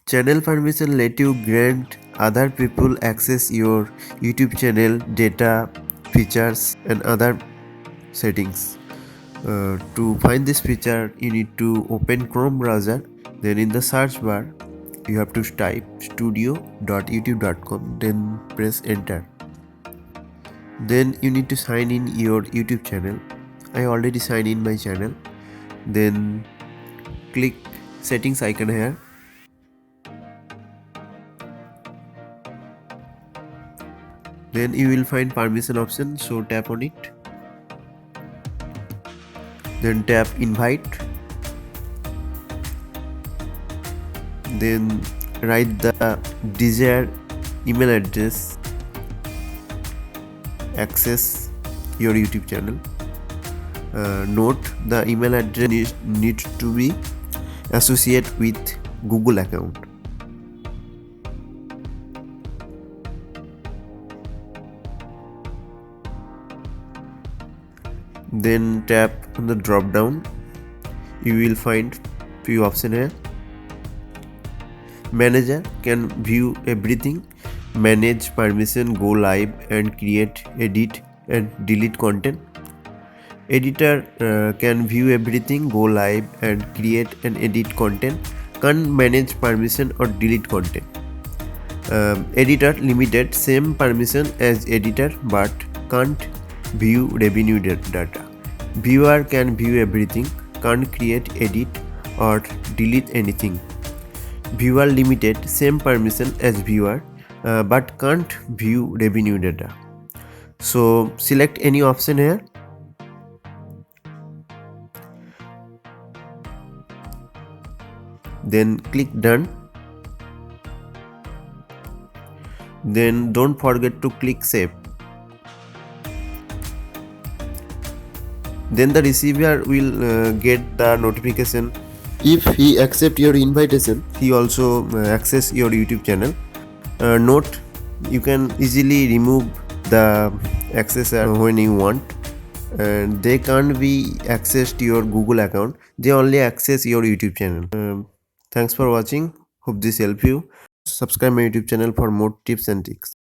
Channel permission let you grant other people access your YouTube channel data, features and other settings. To find this feature, you need to open Chrome browser. Then in the search bar, you have to type studio.youtube.com. Then press enter. Then you need to sign in your YouTube channel. I already signed in my channel. Then click settings icon here. Then you will find permission option, so tap on it. Then tap invite. Then write the desired email address access your YouTube channel. Note the email address needs to be associated with Google account. Then tap on the drop down. You will find few options here. Manager can view everything, manage permission, go live and create, edit and delete content. Editor can view everything, go live and create and edit content, can't manage permission or delete content. Editor limited, same permission as editor but can't view revenue data. Viewer can view everything, can't create, edit or delete anything. Viewer limited, same permission as viewer but can't view revenue data. So select any option here. Then click done. Then don't forget to click save. Then the receiver will get the notification. If he accept your invitation, he also access your YouTube channel. Note, you can easily remove the accessor when you want. And they can't be accessed to your Google account. They only access your YouTube channel. Thanks for watching. Hope this help you. Subscribe my YouTube channel for more tips and tricks.